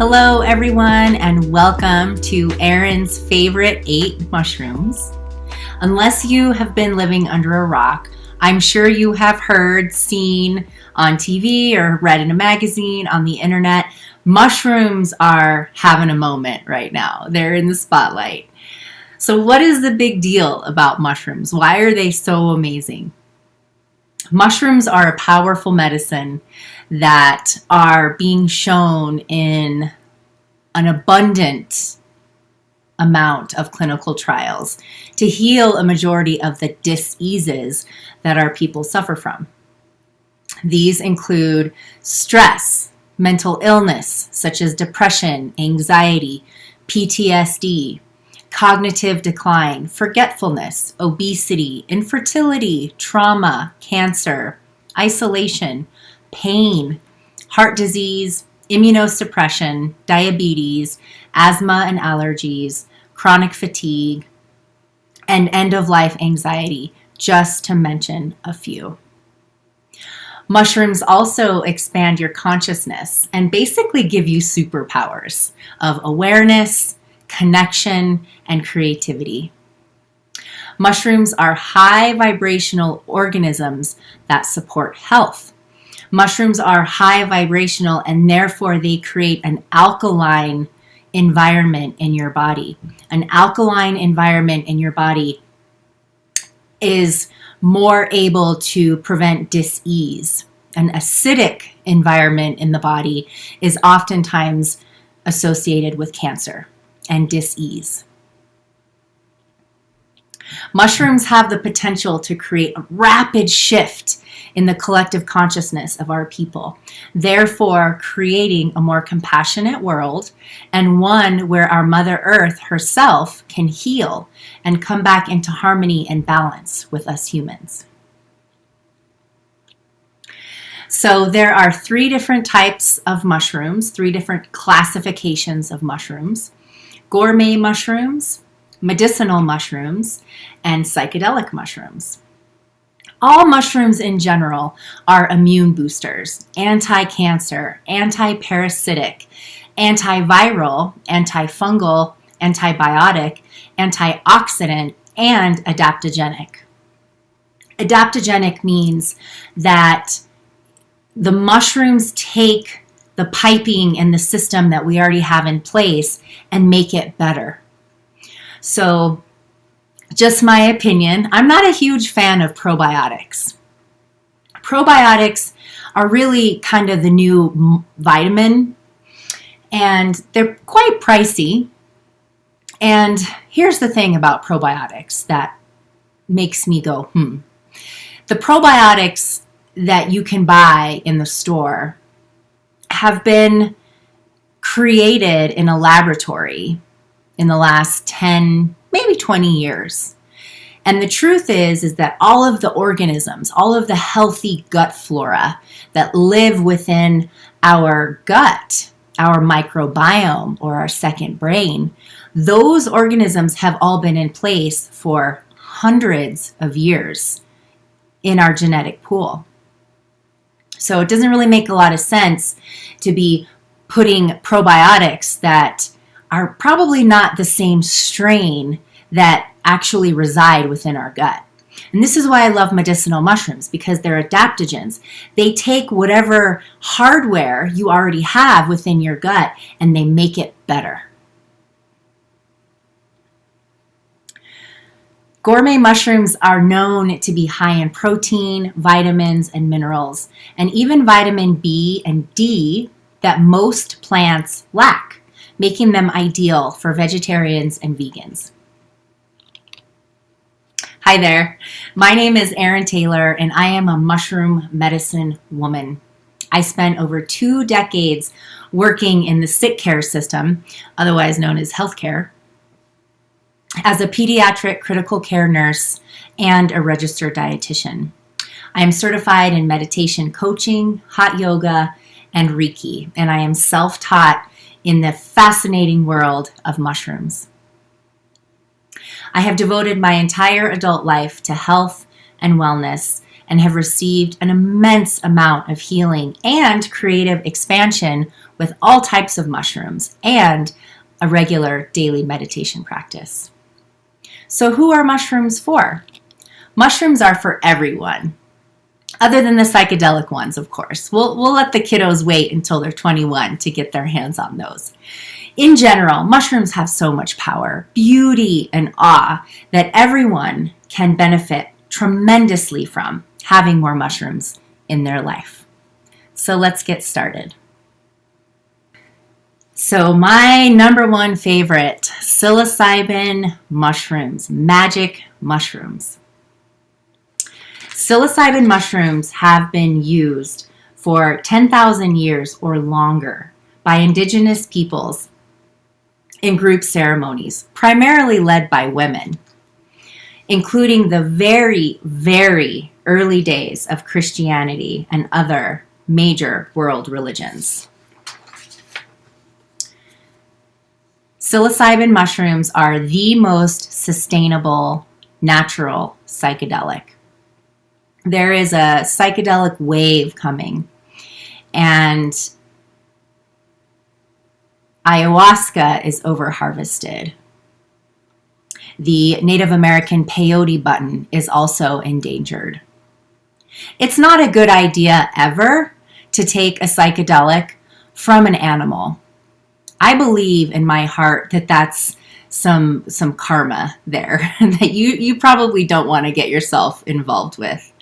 Hello everyone and welcome to Erin's favorite 8 mushrooms. Unless you have been living under a rock, I'm sure you have heard, seen on TV or read in a magazine, on the internet, mushrooms are having a moment right now. They're in the spotlight. So what is the big deal about mushrooms? Why are they so amazing? Mushrooms are a powerful medicine that are being shown in an abundant amount of clinical trials to heal a majority of the diseases that our people suffer from. These include stress, mental illness such as depression, anxiety, PTSD, cognitive decline, forgetfulness, obesity, infertility, trauma, cancer, isolation, pain, heart disease, immunosuppression, diabetes, asthma and allergies, chronic fatigue, and end-of-life anxiety, just to mention a few. Mushrooms also expand your consciousness and basically give you superpowers of awareness, connection, and creativity. Mushrooms are high vibrational organisms that support health. Mushrooms are high vibrational and therefore they create an alkaline environment in your body. An alkaline environment in your body is more able to prevent dis-ease. An acidic environment in the body is oftentimes associated with cancer and dis-ease. Mushrooms have the potential to create a rapid shift in the collective consciousness of our people, therefore creating a more compassionate world and one where our Mother Earth herself can heal and come back into harmony and balance with us humans. So there are 3 different types of mushrooms, 3 different classifications of mushrooms: gourmet mushrooms, medicinal mushrooms, and psychedelic mushrooms. All mushrooms in general are immune boosters, anti-cancer, anti-parasitic, antiviral, antifungal, antibiotic, antioxidant, and adaptogenic. Adaptogenic means that the mushrooms take the piping and the system that we already have in place and make it better. So, just my opinion, I'm not a huge fan of probiotics. Probiotics are really kind of the new vitamin, and they're quite pricey. And here's the thing about probiotics that makes me go, The probiotics that you can buy in the store have been created in a laboratory in the last 10, maybe 20 years. And the truth is that all of the organisms, all of the healthy gut flora that live within our gut, our microbiome or our second brain, those organisms have all been in place for hundreds of years in our genetic pool. So it doesn't really make a lot of sense to be putting probiotics that are probably not the same strain that actually reside within our gut. And this is why I love medicinal mushrooms, because they're adaptogens. They take whatever hardware you already have within your gut and they make it better. Gourmet mushrooms are known to be high in protein, vitamins, and minerals, and even vitamin B and D that most plants lack, making them ideal for vegetarians and vegans. Hi there, my name is Erin Taylor and I am a mushroom medicine woman. I spent over 2 decades working in the sick care system, otherwise known as healthcare, as a pediatric critical care nurse and a registered dietitian. I am certified in meditation coaching, hot yoga, and Reiki, and I am self-taught in the fascinating world of mushrooms. I have devoted my entire adult life to health and wellness and have received an immense amount of healing and creative expansion with all types of mushrooms and a regular daily meditation practice. So who are mushrooms for? Mushrooms are for everyone, other than the psychedelic ones, of course. We'll let the kiddos wait until they're 21 to get their hands on those. In general, mushrooms have so much power, beauty, and awe that everyone can benefit tremendously from having more mushrooms in their life. So let's get started. So my number one favorite, psilocybin mushrooms, magic mushrooms. Psilocybin mushrooms have been used for 10,000 years or longer by indigenous peoples in group ceremonies, primarily led by women, including the very, very early days of Christianity and other major world religions. Psilocybin mushrooms are the most sustainable natural psychedelic. There is a psychedelic wave coming, and ayahuasca is over-harvested. The Native American peyote button is also endangered. It's not a good idea ever to take a psychedelic from an animal. I believe in my heart that that's some karma there that you probably don't want to get yourself involved with.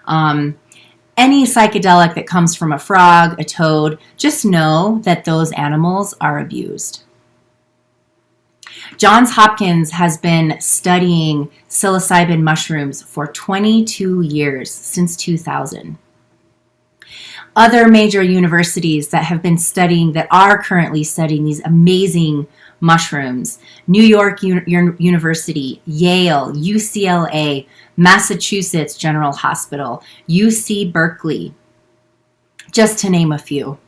Any psychedelic that comes from a frog, a toad, just know that those animals are abused. Johns Hopkins has been studying psilocybin mushrooms for 22 years, since 2000. Other major universities that have been studying, that are currently studying these amazing mushrooms: New York University, Yale, UCLA, Massachusetts General Hospital, UC Berkeley, just to name a few.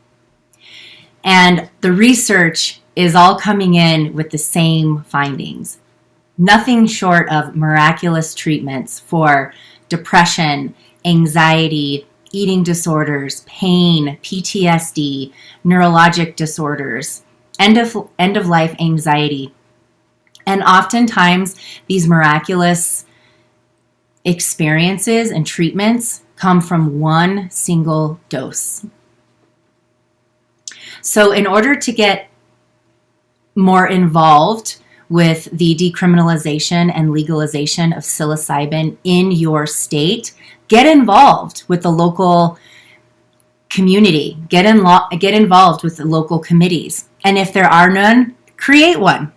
And the research is all coming in with the same findings. Nothing short of miraculous treatments for depression, anxiety, eating disorders, pain, PTSD, neurologic disorders, end of life anxiety. And oftentimes these miraculous experiences and treatments come from one single dose. So in order to get more involved with the decriminalization and legalization of psilocybin in your state, get involved with the local community, get involved with the local committees. And if there are none, create one.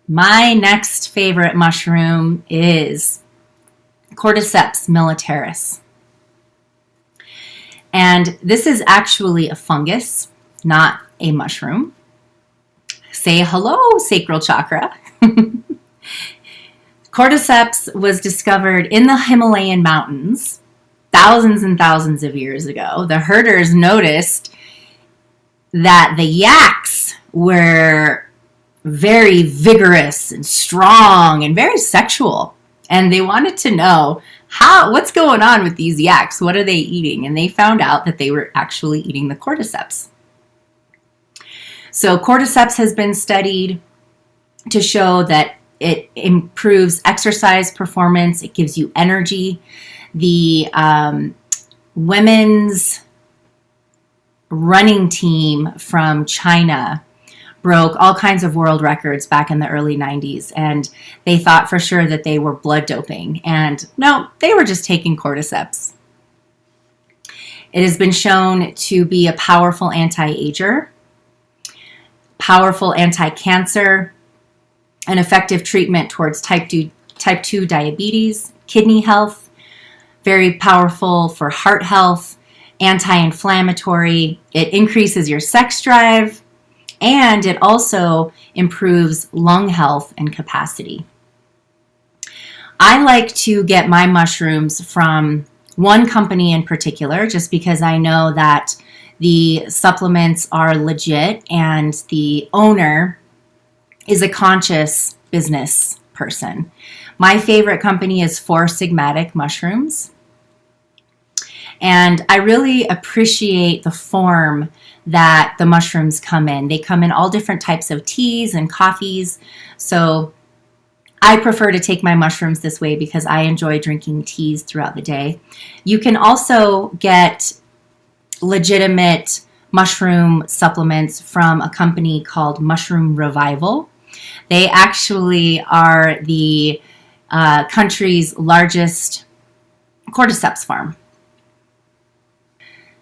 My next favorite mushroom is Cordyceps militaris. And this is actually a fungus, not a mushroom. Say hello, sacral chakra. Cordyceps was discovered in the Himalayan mountains thousands and thousands of years ago. The herders noticed that the yaks were very vigorous and strong and very sexual. And they wanted to know what's going on with these yaks? What are they eating? And they found out that they were actually eating the cordyceps. So cordyceps has been studied to show that it improves exercise performance. It gives you energy. The women's running team from China broke all kinds of world records back in the early 90s, and they thought for sure that they were blood doping. And no, they were just taking cordyceps. It has been shown to be a powerful anti-ager, powerful anti-cancer, an effective treatment towards type 2 diabetes, kidney health, very powerful for heart health, anti-inflammatory. It increases your sex drive, and it also improves lung health and capacity. I like to get my mushrooms from one company in particular, just because I know that the supplements are legit and the owner is a conscious business person. My favorite company is Psychedelic Mushrooms. And I really appreciate the form that the mushrooms come in. They come in all different types of teas and coffees. So I prefer to take my mushrooms this way because I enjoy drinking teas throughout the day. You can also get legitimate mushroom supplements from a company called Mushroom Revival. They actually are the country's largest Cordyceps farm.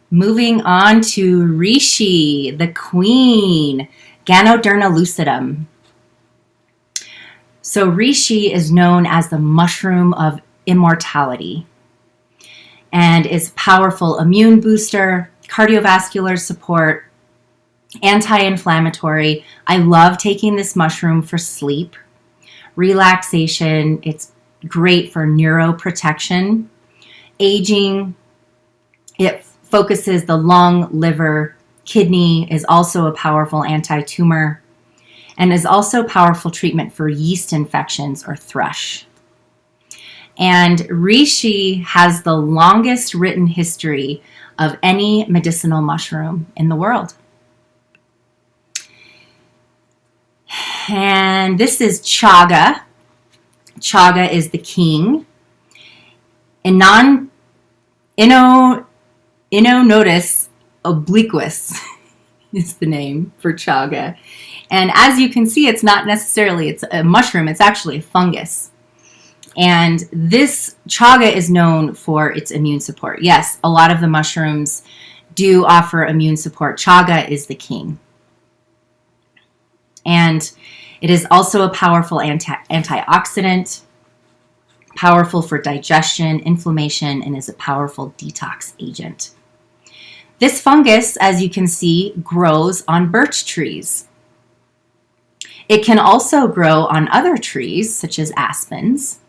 Moving on to Rishi, the queen, Ganoderma lucidum. So Rishi is known as the mushroom of immortality and is a powerful immune booster, cardiovascular support, anti-inflammatory. I love taking this mushroom for sleep, relaxation. It's great for neuroprotection, aging. It focuses the lung, liver, kidney, is also a powerful anti-tumor, and is also powerful treatment for yeast infections or thrush. And Rishi has the longest written history of any medicinal mushroom in the world. And this is Chaga. Chaga is the king. Inonotus obliquus is the name for Chaga. And as you can see, it's not necessarily, it's a mushroom, it's actually a fungus. And this Chaga is known for its immune support. Yes, a lot of the mushrooms do offer immune support. Chaga is the king. And it is also a powerful antioxidant, powerful for digestion, inflammation, and is a powerful detox agent. This fungus, as you can see, grows on birch trees. It can also grow on other trees, such as aspens,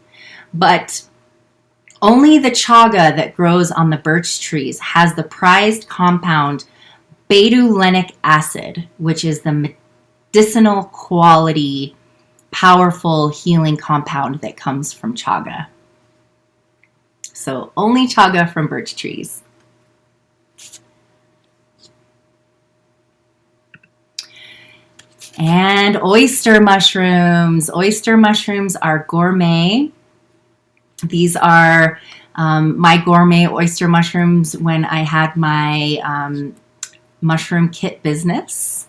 but only the chaga that grows on the birch trees has the prized compound betulenic acid, which is the medicinal quality, powerful healing compound that comes from chaga. So only chaga from birch trees. And oyster mushrooms. Oyster mushrooms are gourmet. These are my gourmet oyster mushrooms when I had my mushroom kit business.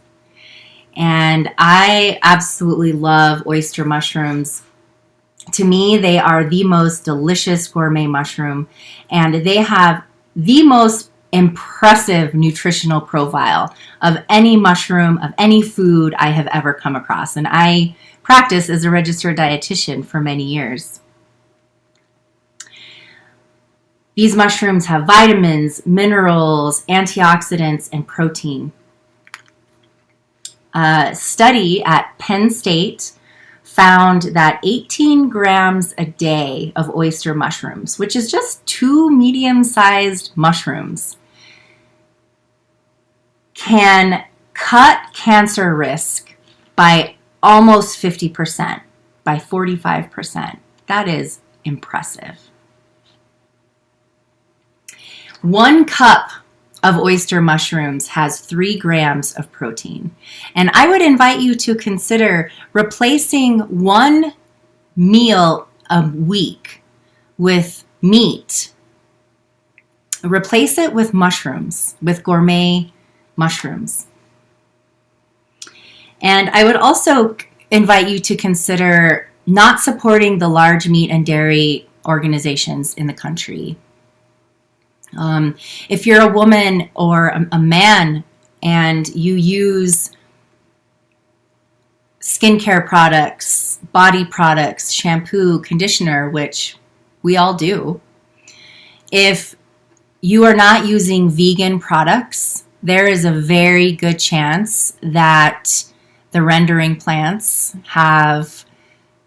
And I absolutely love oyster mushrooms. To me, they are the most delicious gourmet mushroom, and they have the most impressive nutritional profile of any mushroom, of any food I have ever come across. And I practice as a registered dietitian for many years. These mushrooms have vitamins, minerals, antioxidants, and protein. A study at Penn State found that 18 grams a day of oyster mushrooms, which is just 2 medium-sized mushrooms, can cut cancer risk by almost 50%, by 45%. That is impressive. 1 cup of oyster mushrooms has 3 grams of protein. And I would invite you to consider replacing 1 meal a week with meat. Replace it with mushrooms, with gourmet mushrooms. And I would also invite you to consider not supporting the large meat and dairy organizations in the country. If you're a woman or a man and you use skincare products, body products, shampoo, conditioner, which we all do, if you are not using vegan products, there is a very good chance that the rendering plants have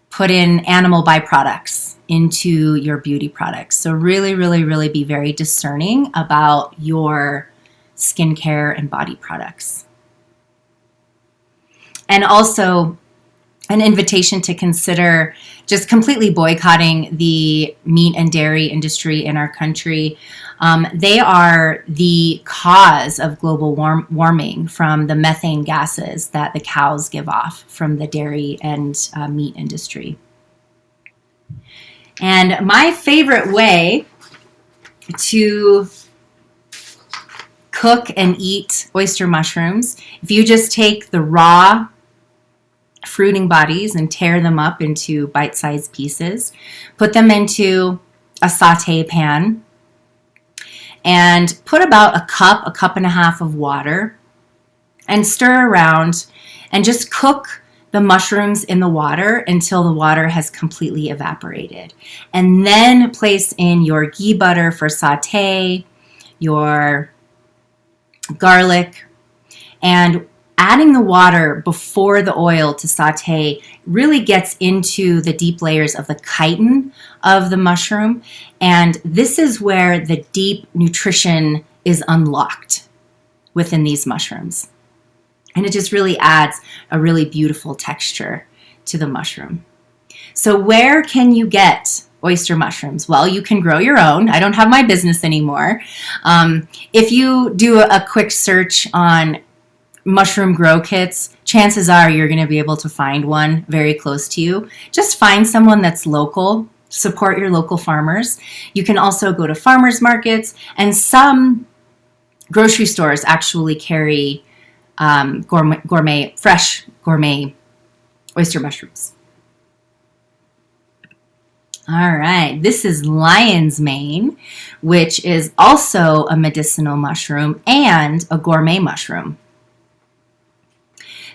put in animal byproducts into your beauty products. So really, really, really be very discerning about your skincare and body products. And also, an invitation to consider just completely boycotting the meat and dairy industry in our country. They are the cause of global warming from the methane gases that the cows give off from the dairy and meat industry. And my favorite way to cook and eat oyster mushrooms, if you just take the raw fruiting bodies and tear them up into bite-sized pieces, put them into a saute pan, and put about a cup and a half of water, and stir around and just cook the mushrooms in the water until the water has completely evaporated. And then place in your ghee butter for saute, your garlic, and adding the water before the oil to saute really gets into the deep layers of the chitin of the mushroom. And this is where the deep nutrition is unlocked within these mushrooms. And it just really adds a really beautiful texture to the mushroom. So where can you get oyster mushrooms? Well, you can grow your own. I don't have my business anymore. If you do a quick search on mushroom grow kits, chances are you're going to be able to find one very close to you. Just find someone that's local. Support your local farmers. You can also go to farmers markets, and some grocery stores actually carry fresh gourmet oyster mushrooms. All right, this is lion's mane, which is also a medicinal mushroom and a gourmet mushroom.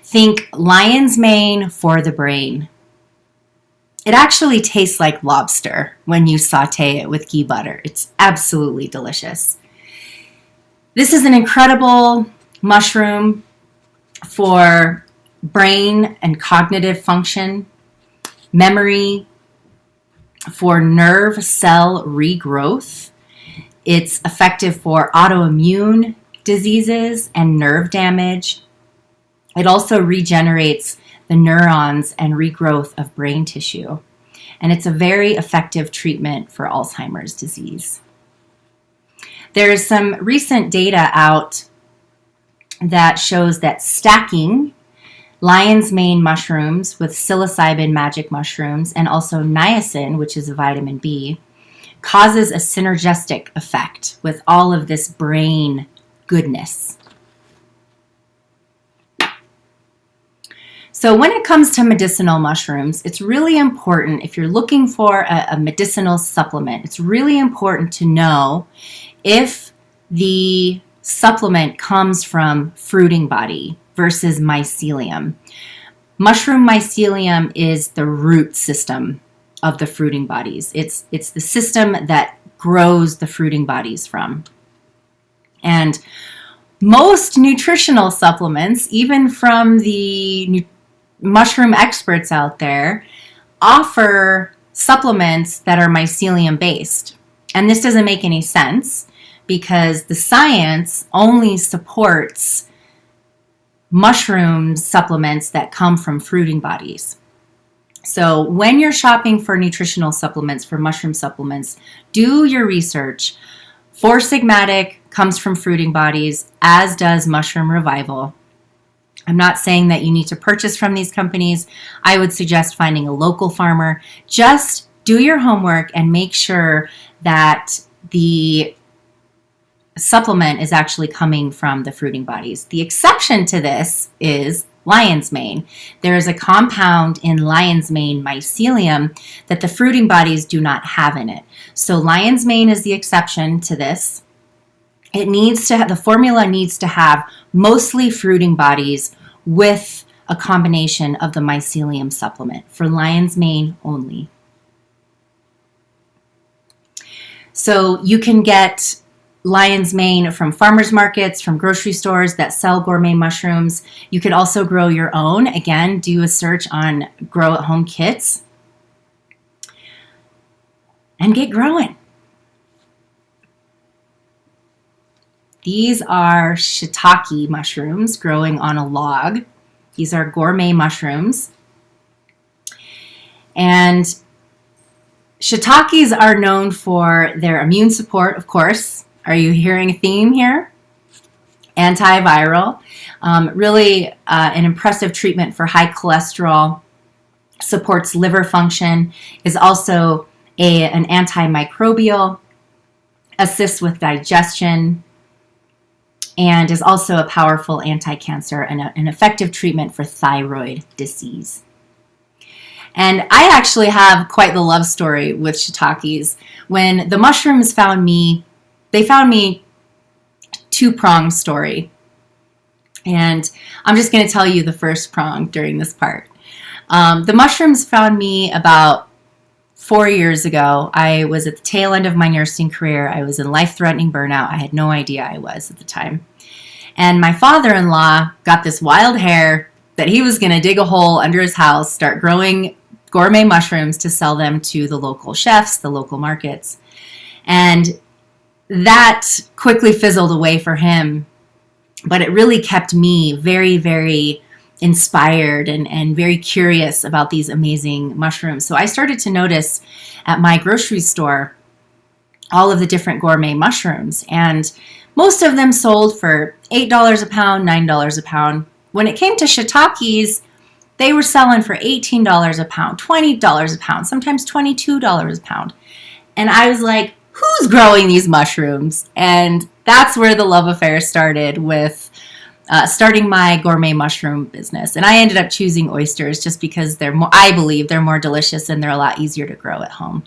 Think lion's mane for the brain. It actually tastes like lobster when you saute it with ghee butter. It's absolutely delicious. This is an incredible mushroom for brain and cognitive function, memory, for nerve cell regrowth. It's effective for autoimmune diseases and nerve damage. It also regenerates the neurons and regrowth of brain tissue. And it's a very effective treatment for Alzheimer's disease. There is some recent data out that shows that stacking lion's mane mushrooms with psilocybin magic mushrooms and also niacin, which is a vitamin B, causes a synergistic effect with all of this brain goodness. So when it comes to medicinal mushrooms, it's really important, if you're looking for a medicinal supplement, it's really important to know if the supplement comes from fruiting body versus mycelium. Mushroom mycelium is the root system of the fruiting bodies. It's the system that grows the fruiting bodies from. And most nutritional supplements, even from the mushroom experts out there, offer supplements that are mycelium based. And this doesn't make any sense because the science only supports mushroom supplements that come from fruiting bodies. So when you're shopping for nutritional supplements, for mushroom supplements, do your research. Four Sigmatic comes from fruiting bodies, as does Mushroom Revival. I'm not saying that you need to purchase from these companies. I would suggest finding a local farmer. Just do your homework and make sure that the supplement is actually coming from the fruiting bodies. The exception to this is lion's mane. There is a compound in lion's mane mycelium that the fruiting bodies do not have in it. So lion's mane is the exception to this. It needs to have, the formula needs to have mostly fruiting bodies with a combination of the mycelium supplement for lion's mane only. So you can get lion's mane from farmers markets, from grocery stores that sell gourmet mushrooms. You could also grow your own. Again, do a search on grow at home kits and get growing. These are shiitake mushrooms growing on a log. These are gourmet mushrooms. And shiitakes are known for their immune support, of course. Are you hearing a theme here? Antiviral, really an impressive treatment for high cholesterol, supports liver function, is also an antimicrobial, assists with digestion, and is also a powerful anti-cancer and an effective treatment for thyroid disease. And I actually have quite the love story with shiitakes. When the mushrooms found me, they found me two-pronged story. And I'm just going to tell you the first prong during this part. The mushrooms found me about 4 years ago. I was at the tail end of my nursing career. I was in life-threatening burnout. I had no idea I was at the time. And my father-in-law got this wild hair that he was going to dig a hole under his house, start growing gourmet mushrooms to sell them to the local chefs, the local markets. And that quickly fizzled away for him. But it really kept me very, very inspired and very curious about these amazing mushrooms. So I started to notice at my grocery store all of the different gourmet mushrooms. And most of them sold for $8 a pound, $9 a pound. When it came to shiitakes, they were selling for $18 a pound, $20 a pound, sometimes $22 a pound. And I was like, who's growing these mushrooms? And that's where the love affair started with starting my gourmet mushroom business. And I ended up choosing oysters just because I believe they're more delicious and they're a lot easier to grow at home.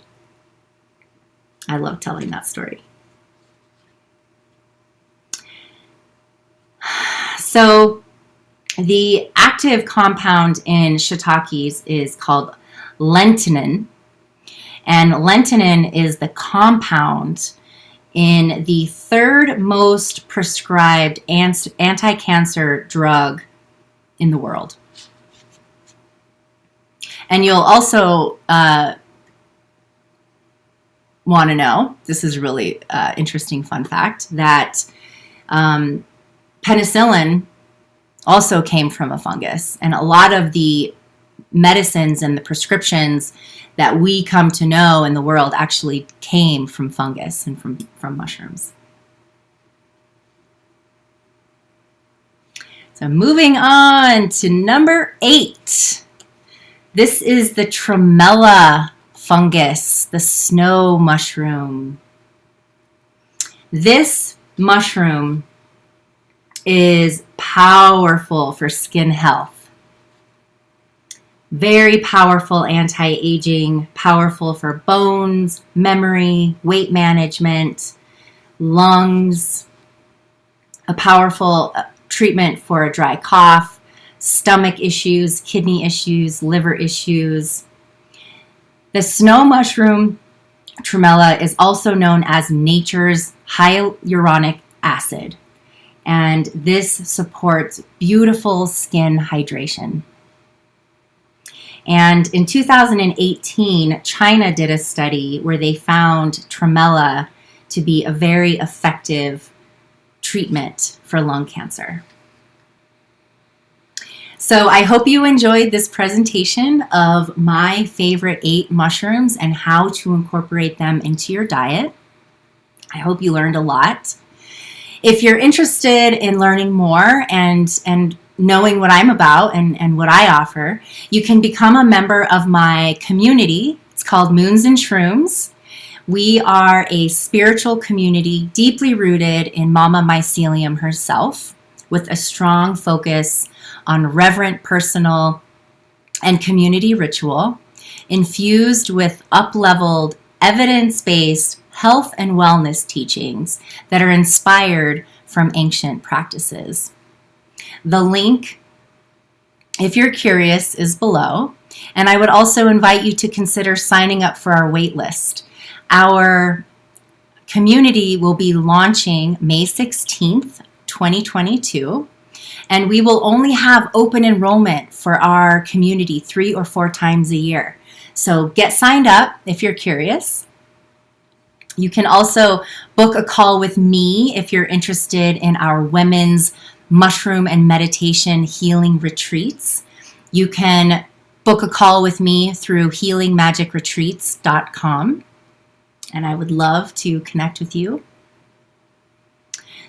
I love telling that story. So the active compound in shiitakes is called lentinin. And lentinin is the compound in the third most prescribed anti-cancer drug in the world. And you'll also want to know, this is really interesting fun fact, that penicillin also came from a fungus. And a lot of the medicines and the prescriptions that we come to know in the world actually came from fungus and from mushrooms. So moving on to number 8. This is the Tramella fungus, the snow mushroom. This mushroom is powerful for skin health. Very powerful anti-aging, powerful for bones, memory, weight management, lungs, a powerful treatment for a dry cough, stomach issues, kidney issues, liver issues. The snow mushroom, Tramella, is also known as nature's hyaluronic acid. And this supports beautiful skin hydration. And in 2018, China did a study where they found Tramella to be a very effective treatment for lung cancer. So I hope you enjoyed this presentation of my favorite 8 mushrooms and how to incorporate them into your diet. I hope you learned a lot. If you're interested in learning more and knowing what I'm about and what I offer, you can become a member of my community. It's called Moons and Shrooms. We are a spiritual community deeply rooted in Mama Mycelium herself, with a strong focus on reverent, personal, and community ritual, infused with up-leveled, evidence-based health and wellness teachings that are inspired from ancient practices. The link, if you're curious, is below. And I would also invite you to consider signing up for our wait list. Our community will be launching May 16th, 2022. And we will only have open enrollment for our community 3 or 4 times a year. So get signed up if you're curious. You can also book a call with me if you're interested in our women's mushroom and meditation healing retreats. You can book a call with me through healingmagicretreats.com, and I would love to connect with you.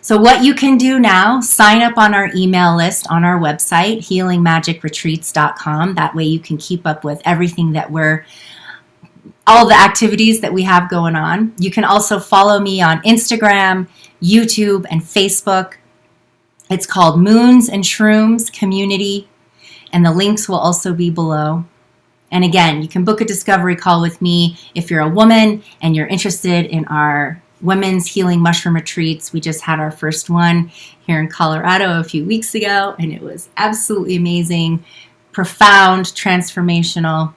So what you can do now, sign up on our email list on our website, healingmagicretreats.com. That way you can keep up with everything that all the activities that we have going on. You can also follow me on Instagram, YouTube, and Facebook. It's called Moons and Shrooms Community, and the links will also be below. And again, you can book a discovery call with me if you're a woman and you're interested in our Women's Healing Mushroom Retreats. We just had our first one here in Colorado a few weeks ago, and it was absolutely amazing, profound, transformational.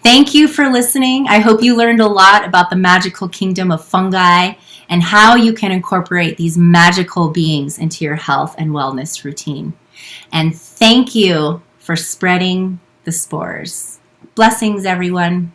Thank you for listening. I hope you learned a lot about the magical kingdom of fungi and how you can incorporate these magical beings into your health and wellness routine. And thank you for spreading the spores. Blessings, everyone.